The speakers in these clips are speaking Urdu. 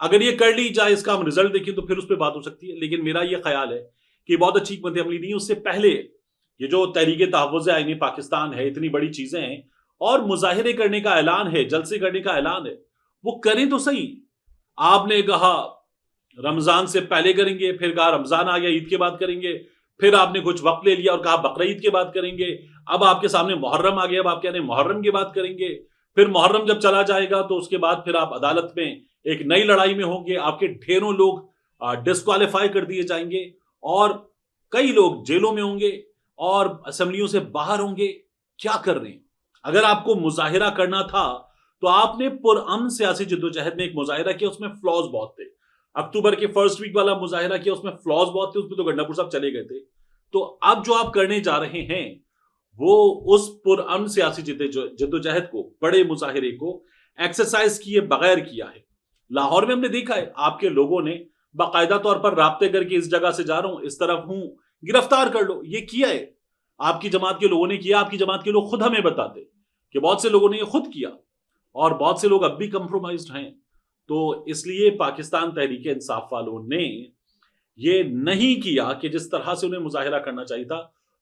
اگر یہ کر لی جائے، اس کا ہم رزلٹ دیکھیں تو پھر اس پہ بات ہو سکتی ہے، لیکن میرا یہ خیال ہے کہ بہت اچھی حکمت عملی نہیں ہے۔ اس سے پہلے یہ جو تحریک تحفظ آئین پاکستان ہے، اتنی بڑی چیزیں ہیں اور مظاہرے کرنے کا اعلان ہے، جلسے کرنے کا اعلان ہے، وہ کریں تو صحیح۔ آپ نے کہا رمضان سے پہلے کریں گے، پھر کہا رمضان آ گیا عید کے بعد کریں گے، پھر آپ نے کچھ وقت لے لیا اور کہا بقرعید کے بعد کریں گے، اب آپ کے سامنے محرم آ گیا، اب آپ کہہ رہے ہیں محرم کے بعد کریں گے، پھر محرم جب چلا جائے گا تو اس کے بعد پھر آپ عدالت میں ایک نئی لڑائی میں ہوں گے، آپ کے ڈھیروں لوگ ڈسکوالیفائی کر دیے جائیں گے اور کئی لوگ جیلوں میں ہوں گے اور اسمبلیوں سے باہر ہوں گے۔ کیا کر رہے ہیں؟ اگر آپ کو مظاہرہ کرنا تھا تو آپ نے پرامن سیاسی جدوجہد میں ایک مظاہرہ کیا، اس میں فلاز بہت تھے۔ اکتوبر کے فرسٹ ویک والا مظاہرہ کیا، اس میں فلاز بہت تھے، اس میں تو گنڈا پور صاحب چلے گئے تھے۔ تو اب جو آپ کرنے جا رہے ہیں وہ اس پرامن سیاسی جدوجہد کو، بڑے مظاہرے کو ایکسرسائز کیے بغیر کیا ہے۔ لاہور میں ہم نے دیکھا ہے آپ کے لوگوں نے باقاعدہ طور پر رابطے کر کے اس جگہ سے جا رہا ہوں، اس طرف ہوں، گرفتار کر لو، یہ کیا ہے آپ کی جماعت کے لوگوں نے کیا۔ آپ کی جماعت کے لوگ خود ہمیں بتاتے کہ بہت سے لوگوں نے یہ خود کیا اور بہت سے لوگ اب بھی کمپرومائزڈ ہیں۔ تو اس لیے پاکستان تحریک انصاف والوں نے یہ نہیں کیا کہ جس طرح سے انہیں مظاہرہ کرنا چاہیے تھا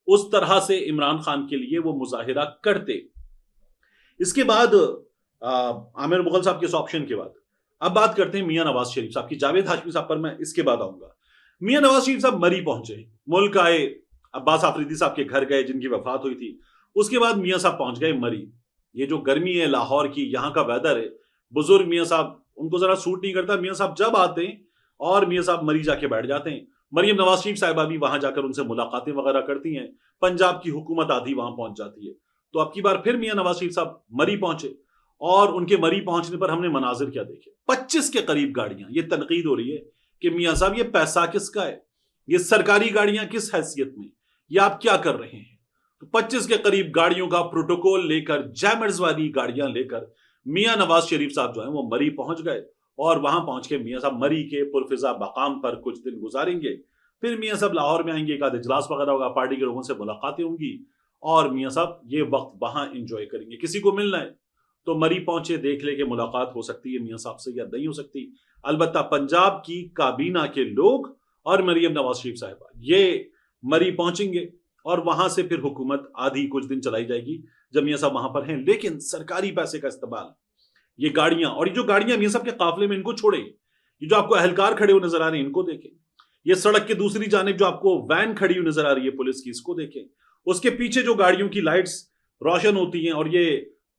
اس طرح سے عمران خان کے لیے وہ مظاہرہ کرتے۔ اس کے بعد عامر مغل صاحب کے اس آپشن کے بعد اب بات کرتے ہیں میاں نواز شریف صاحب کی۔ جاوید ہاشمی صاحب پر میں اس کے بعد آؤں گا۔ میاں نواز شریف صاحب مری پہنچے، ملک آئے، عباس آفریدی صاحب کے گھر گئے جن کی وفات ہوئی تھی، اس کے بعد میاں صاحب پہنچ گئے مری۔ یہ جو گرمی ہے لاہور کی، یہاں کا ویدر ہے، بزرگ میاں صاحب ان کو ذرا سوٹ نہیں کرتا۔ میاں صاحب جب آتے ہیں اور میاں صاحب مری جا کے بیٹھ جاتے ہیں۔ مریم نواز شریف صاحبہ بھی وہاں جا کر ان سے ملاقاتیں وغیرہ کرتی ہیں، پنجاب کی حکومت آدھی وہاں پہنچ جاتی ہے۔ تو اب کی بار پھر میاں نواز شریف صاحب مری پہنچے اور ان کے مری پہنچنے پر ہم نے مناظر کیا دیکھے، 25 کے قریب گاڑیاں۔ یہ تنقید ہو رہی ہے کہ میاں صاحب یہ پیسہ کس کا ہے، یہ سرکاری گاڑیاں کس حیثیت میں، یہ آپ کیا کر رہے ہیں؟ تو 25 کے قریب گاڑیوں کا پروٹوکول لے کر، جیمرز والی گاڑیاں لے کر میاں نواز شریف صاحب جو ہیں وہ مری پہنچ گئے اور وہاں پہنچ کے میاں صاحب مری کے پرفضا مقام پر کچھ دن گزاریں گے۔ پھر میاں صاحب لاہور میں آئیں گے، ایک آدھ اجلاس وغیرہ ہوگا، پارٹی کے لوگوں سے ملاقاتیں ہوں گی اور میاں صاحب یہ وقت وہاں انجوائے کریں گے۔ کسی کو ملنا ہے تو مری پہنچے، دیکھ لے کہ ملاقات ہو سکتی ہے میاں صاحب سے یا نہیں ہو سکتی۔ البتہ پنجاب کی کابینہ کے لوگ اور مریم نواز شریف صاحبہ یہ مری پہنچیں گے اور وہاں سے پھر حکومت آدھی کچھ دن چلائی جائے گی جب میاں صاحب وہاں پر ہیں۔ لیکن سرکاری پیسے کا استعمال، یہ گاڑیاں، اور یہ جو گاڑیاں میاں صاحب کے قافلے میں، ان کو چھوڑیں، یہ جو آپ کو اہلکار کھڑے ہوئے نظر آ رہے ہیں ان کو دیکھیں، یہ سڑک کے دوسری جانب جو آپ کو وین کھڑی ہوئی نظر آ رہی ہے پولیس کی، اس کو دیکھیں، اس کے پیچھے جو گاڑیوں کی لائٹس روشن ہوتی ہیں اور یہ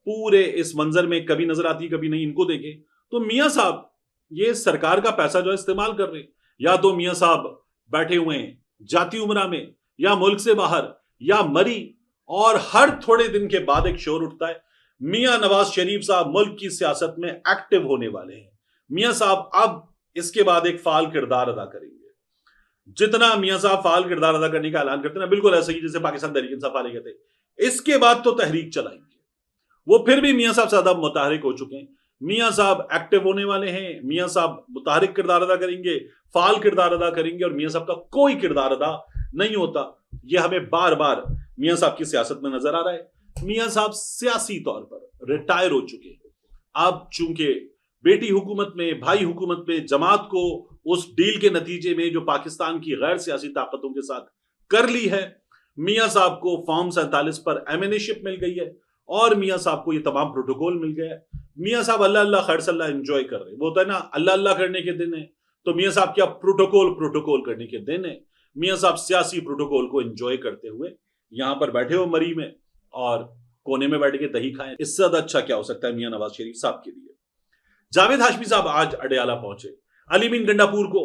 پورے اس منظر میں کبھی نظر آتی ہے کبھی نہیں، ان کو دیکھیں۔ تو میاں صاحب یہ سرکار کا پیسہ جو ہے استعمال کر رہے ہیں، یا تو میاں صاحب بیٹھے ہوئے ہیں جاتی عمرہ میں یا ملک سے باہر یا مری، اور ہر تھوڑے دن کے بعد ایک شور اٹھتا ہے میاں نواز شریف صاحب ملک کی سیاست میں ایکٹیو ہونے والے ہیں۔ میاں صاحب اب اس کے بعد ایک فعال کردار ادا کریں گے۔ جتنا میاں صاحب فعال کردار ادا کرنے کا اعلان کرتے ہیں نا، بالکل ایسے ہی جیسے پاکستان تحریک انصاف والے کہتے ہیں، اس کے بعد تو تحریک چلائیں گے۔ وہ پھر بھی میاں صاحب زیادہ متحرک ہو چکے ہیں، میاں صاحب ایکٹیو ہونے والے ہیں، میاں صاحب متحرک کردار ادا کریں گے، فعال کردار ادا کریں گے، اور میاں صاحب کا کوئی کردار ادا نہیں ہوتا۔ یہ ہمیں بار بار میاں صاحب کی سیاست میں نظر آ رہا ہے۔ میاں صاحب سیاسی طور پر ریٹائر ہو چکے ہیں۔ اب چونکہ بیٹی حکومت میں، بھائی حکومت میں، جماعت کو اس ڈیل کے نتیجے میں جو پاکستان کی غیر سیاسی طاقتوں کے ساتھ کر لی ہے، میاں صاحب کو فارم 47 پر ایم این اے شپ مل گئی ہے اور میاں صاحب کو یہ تمام پروٹوکول مل گیا ہے۔ میاں صاحب اللہ اللہ خیر صلی اللہ انجوائے کر رہے ہیں۔ وہ ہوتا ہے نا اللہ اللہ کرنے کے دن ہے، تو میاں صاحب کیا پروٹوکول کرنے کے دن ہے۔ میاں صاحب سیاسی پروٹوکول کو انجوائے کرتے ہوئے یہاں پر بیٹھے ہو مری میں اور کونے میں بیٹھ کے دہی کھائیں، اس سے زیادہ اچھا کیا ہو سکتا ہے میاں نواز شریف صاحب کے لیے۔ جاوید ہاشمی صاحب آج اڈیالہ پہنچے، علی مین گنڈاپور کو،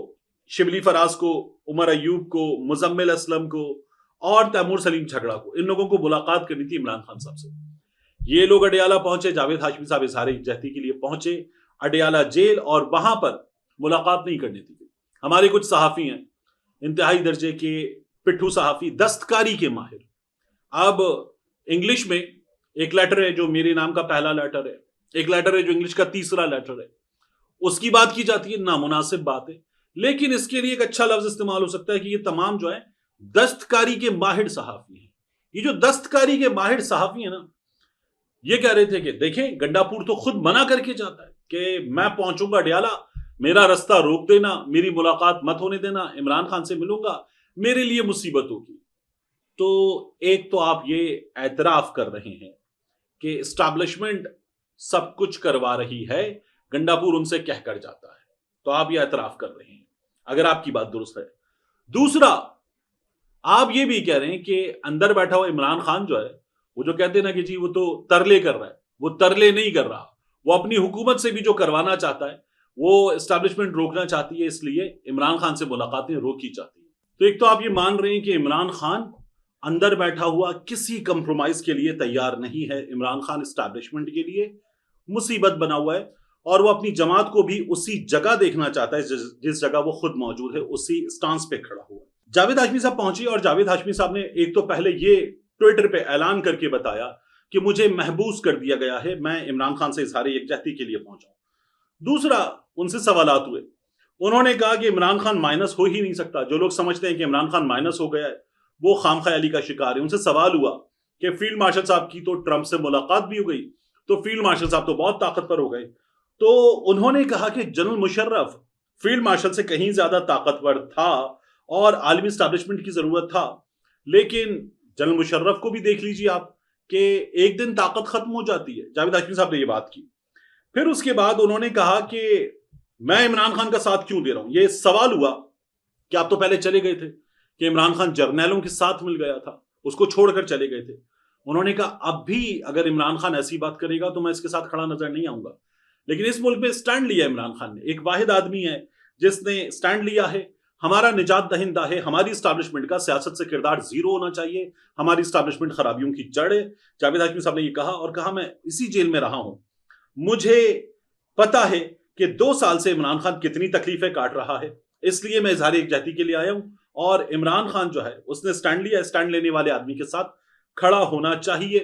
شبلی فراز کو، عمر ایوب کو، مزمل اسلم کو اور تیمور سلیم جھگڑا کو، ان لوگوں کو ملاقات کرنی تھی عمران خان صاحب سے۔ یہ لوگ اڈیالہ پہنچے، جاوید ہاشمی صاحب اظہار یکجہتی کے لیے پہنچے اڈیالہ جیل، اور وہاں پر ملاقات نہیں کرنی تھی۔ ہمارے کچھ صحافی ہیں انتہائی درجے کے پٹھو صحافی، دستکاری کے ماہر، اب انگلش میں ایک لیٹر ہے جو میرے نام کا پہلا لیٹر ہے، ایک لیٹر ہے جو انگلش کا تیسرا لیٹر ہے، اس کی بات کی جاتی ہے، نامناسب بات ہے، لیکن اس کے لیے ایک اچھا لفظ استعمال ہو سکتا ہے کہ یہ تمام جو ہے دستکاری کے ماہر صحافی ہیں۔ یہ جو دستکاری کے ماہر صحافی ہیں نا، یہ کہہ رہے تھے کہ دیکھیں گنڈاپور تو خود منع کر کے جاتا ہے کہ میں پہنچوں گا اڈیالہ، میرا رستہ روک دینا, میری ملاقات مت ہونے دینا, عمران خان سے ملوں گا میرے لیے مصیبت ہوگی. تو ایک تو آپ یہ اعتراف کر رہے ہیں کہ اسٹیبلشمنٹ سب کچھ کروا رہی ہے, گنڈاپور ان سے کہہ کر جاتا ہے, تو آپ یہ اعتراف کر رہے ہیں اگر آپ کی بات درست ہے. دوسرا, آپ یہ بھی کہہ رہے ہیں کہ اندر بیٹھا ہوا عمران خان جو ہے, وہ جو کہتے ہیں نا کہ جی وہ تو ترلے کر رہا ہے, وہ ترلے نہیں کر رہا, وہ اپنی حکومت سے بھی جو کروانا چاہتا ہے وہ اسٹیبلشمنٹ روکنا چاہتی ہے, اس لیے عمران خان سے ملاقاتیں روکی جاتی ہیں. تو ایک تو آپ یہ مان رہے ہیں کہ عمران خان اندر بیٹھا ہوا کسی کمپرومائز کے لیے تیار نہیں ہے, عمران خان اسٹیبلشمنٹ کے لیے مصیبت بنا ہوا ہے, اور وہ اپنی جماعت کو بھی اسی جگہ دیکھنا چاہتا ہے جس جگہ وہ خود موجود ہے, اسی اسٹانس پہ کھڑا ہوا. جاوید ہاشمی صاحب پہنچے اور جاوید ہاشمی صاحب نے ایک تو پہلے یہ ٹویٹر پہ اعلان کر کے بتایا کہ مجھے محبوس کر دیا گیا ہے, میں عمران خان سے اظہار یکجہتی کے لیے پہنچا ہوں. دوسرا, ان سے سوالات ہوئے, انہوں نے کہا کہ عمران خان مائنس ہو ہی نہیں سکتا, جو لوگ سمجھتے ہیں کہ عمران خان مائنس ہو گیا ہے وہ خام خیالی کا شکار ہے. ان سے سوال ہوا کہ فیلڈ مارشل صاحب کی تو ٹرمپ سے ملاقات بھی ہو گئی, تو فیلڈ مارشل صاحب تو بہت طاقتور ہو گئے. تو انہوں نے کہا کہ جنرل مشرف فیلڈ مارشل سے کہیں زیادہ طاقتور تھا اور عالمی اسٹیبلشمنٹ کی ضرورت تھا, لیکن جنرل مشرف کو بھی دیکھ لیجیے آپ کہ ایک دن طاقت ختم ہو جاتی ہے. جاوید ہاشمی صاحب نے یہ بات کی. پھر اس کے بعد انہوں نے کہا کہ میں عمران خان کا ساتھ کیوں دے رہا ہوں. یہ سوال ہوا کہ آپ تو پہلے چلے گئے تھے کہ عمران خان جرنیلوں کے ساتھ مل گیا تھا, اس کو چھوڑ کر چلے گئے تھے. انہوں نے کہا اب بھی اگر عمران خان ایسی بات کرے گا تو میں اس کے ساتھ کھڑا نظر نہیں آؤں گا. لیکن اس ملک میں سٹینڈ لیا عمران خان نے, ایک واحد آدمی ہے جس نے سٹینڈ لیا ہے, ہمارا نجات دہندہ ہے, ہماری اسٹیبلشمنٹ کا سیاست سے کردار زیرو ہونا چاہیے, ہماری اسٹیبلشمنٹ خرابیوں کی جڑ ہے. جاوید ہاشمی صاحب نے یہ کہا اور کہا میں اسی جیل میں رہا ہوں, مجھے پتا ہے کہ 2 سال سے عمران خان کتنی تکلیفیں کاٹ رہا ہے, اس لیے میں اظہار یکجہتی کے لیے آیا ہوں, اور عمران خان جو ہے اس نے سٹینڈ لیا, سٹینڈ لینے والے آدمی کے ساتھ کھڑا ہونا چاہیے.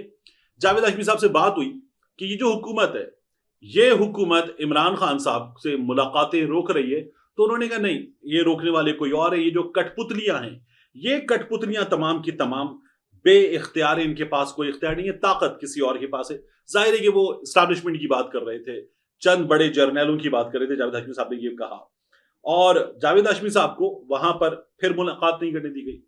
جاوید ہاشمی صاحب سے بات ہوئی کہ یہ جو حکومت ہے یہ حکومت عمران خان صاحب سے ملاقاتیں روک رہی ہے, تو انہوں نے کہا نہیں, یہ روکنے والے کوئی اور ہے, یہ جو کٹ پتلیاں ہیں یہ کٹ پتلیاں تمام کی تمام بے اختیار, ان کے پاس کوئی اختیار نہیں ہے, طاقت کسی اور کے پاس ہے. ظاہر ہے کہ وہ اسٹیبلشمنٹ کی بات کر رہے تھے, چند بڑے جرنیلوں کی بات کر رہے تھے. جاوید ہاشمی صاحب نے یہ کہا اور جاوید ہاشمی صاحب کو وہاں پر پھر ملاقات نہیں کرنے دی گئی,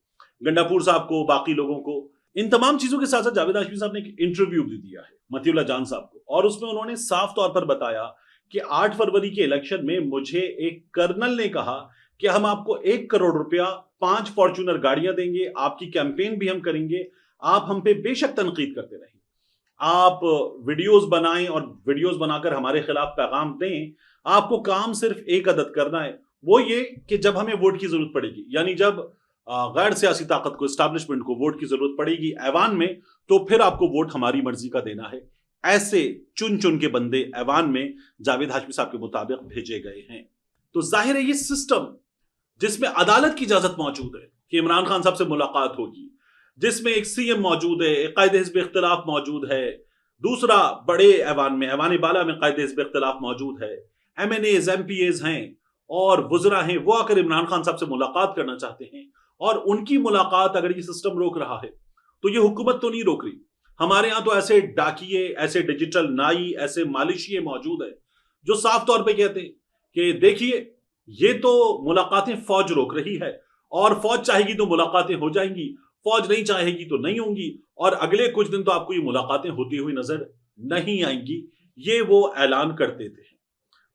گنڈاپور صاحب کو, باقی لوگوں کو. ان تمام چیزوں کے ساتھ ساتھ جاوید ہاشمی صاحب نے ایک انٹرویو بھی دیا ہے مطیع اللہ جان صاحب کو, اور اس میں انہوں نے صاف طور پر بتایا کہ 8 فروری کے الیکشن میں مجھے ایک کرنل نے کہا کہ ہم آپ کو 1 کروڑ روپیہ 5 فارچونر گاڑیاں دیں گے, آپ کی کیمپین بھی ہم کریں گے, آپ ہم پہ بے شک تنقید کرتے رہیں, آپ ویڈیوز بنائیں اور ویڈیوز بنا کر ہمارے خلاف پیغام دیں, آپ کو کام صرف ایک عدد کرنا ہے, وہ یہ کہ جب ہمیں ووٹ کی ضرورت پڑے گی, یعنی جب غیر سیاسی طاقت کو, اسٹیبلشمنٹ کو ووٹ کی ضرورت پڑے گی ایوان میں, تو پھر آپ کو ووٹ ہماری مرضی کا دینا ہے. ایسے چن چن کے بندے ایوان میں جاوید ہاشمی صاحب کے مطابق بھیجے گئے ہیں. تو ظاہر ہے یہ سسٹم جس میں عدالت کی اجازت موجود ہے کہ عمران خان صاحب سے ملاقات ہوگی, جس میں ایک سی ایم موجود ہے, ایک قائد حزب اختلاف موجود ہے, دوسرا بڑے ایوان میں, ایوان بالا میں قائد حزب اختلاف موجود ہے, M N As, M P As ہیں اور وزراء ہیں, وہ آ کر عمران خان صاحب سے ملاقات کرنا چاہتے ہیں, اور ان کی ملاقات اگر یہ سسٹم روک رہا ہے تو یہ حکومت تو نہیں روک رہی. ہمارے ہاں تو ایسے ڈاکیے, ایسے ڈیجیٹل نائی, ایسے مالشیے موجود ہیں جو صاف طور پہ کہتے ہیں کہ دیکھیے یہ تو ملاقاتیں فوج روک رہی ہے, اور فوج چاہے گی تو ملاقاتیں ہو جائیں گی, فوج نہیں چاہے گی تو نہیں ہوں گی, اور اگلے کچھ دن تو آپ کو یہ ملاقاتیں ہوتی ہوئی نظر نہیں آئیں گی. یہ وہ اعلان کرتے تھے.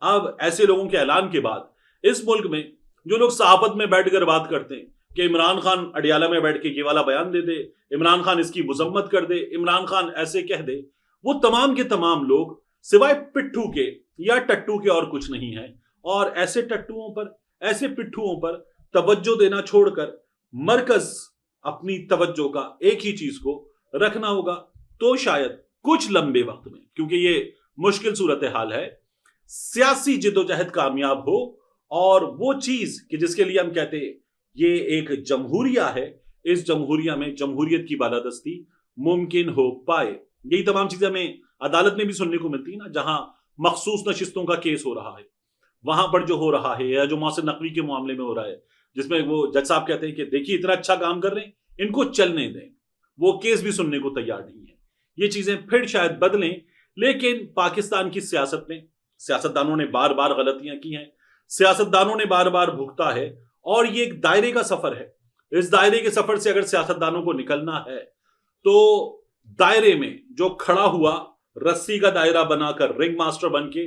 اب ایسے لوگوں کے اعلان کے بعد اس ملک میں جو لوگ صحافت میں بیٹھ کر بات کرتے ہیں کہ عمران خان اڈیالہ میں بیٹھ کے یہ والا بیان دے دے, عمران خان اس کی مذمت کر دے, عمران خان ایسے کہہ دے, وہ تمام کے تمام لوگ سوائے پٹھو کے یا ٹٹو کے اور کچھ نہیں ہیں. اور ایسے ٹٹوؤں پر, ایسے پٹھوؤں پر توجہ دینا چھوڑ کر مرکز اپنی توجہ کا ایک ہی چیز کو رکھنا ہوگا, تو شاید کچھ لمبے وقت میں, کیونکہ یہ مشکل صورتحال ہے, سیاسی جدوجہد کامیاب ہو, اور وہ چیز کہ جس کے لیے ہم کہتے ہیں یہ ایک جمہوریہ ہے, اس جمہوریہ میں جمہوریت کی بالادستی ممکن ہو پائے. یہی تمام چیزیں ہمیں عدالت میں بھی سننے کو ملتی ہیں نا, جہاں مخصوص نشستوں کا کیس ہو رہا ہے, وہاں پر جو ہو رہا ہے, یا جو محسن نقوی کے معاملے میں ہو رہا ہے, جس میں وہ جج صاحب کہتے ہیں کہ دیکھیے اتنا اچھا کام کر رہے ہیں, ان کو چلنے دیں, وہ کیس بھی سننے کو تیار نہیں ہے. یہ چیزیں پھر شاید بدلیں, لیکن پاکستان کی سیاست میں سیاستدانوں نے بار بار غلطیاں کی ہیں, سیاستدانوں نے بار بار بھگتا ہے، اور یہ ایک دائرے کا سفر ہے. اس دائرے کے سفر سے اگر سیاستدانوں کو نکلنا ہے تو دائرے میں جو کھڑا ہوا رسی کا دائرہ بنا کر رنگ ماسٹر بن کے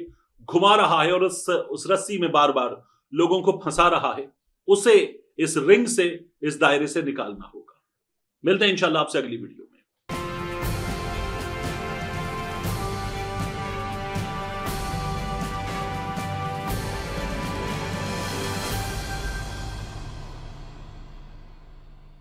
گھما رہا ہے اور اس رسی میں بار بار لوگوں کو پھنسا رہا ہے، اسے اس رنگ سے، اس دائرے سے نکالنا ہوگا. ملتے ہیں انشاءاللہ آپ سے اگلی ویڈیو.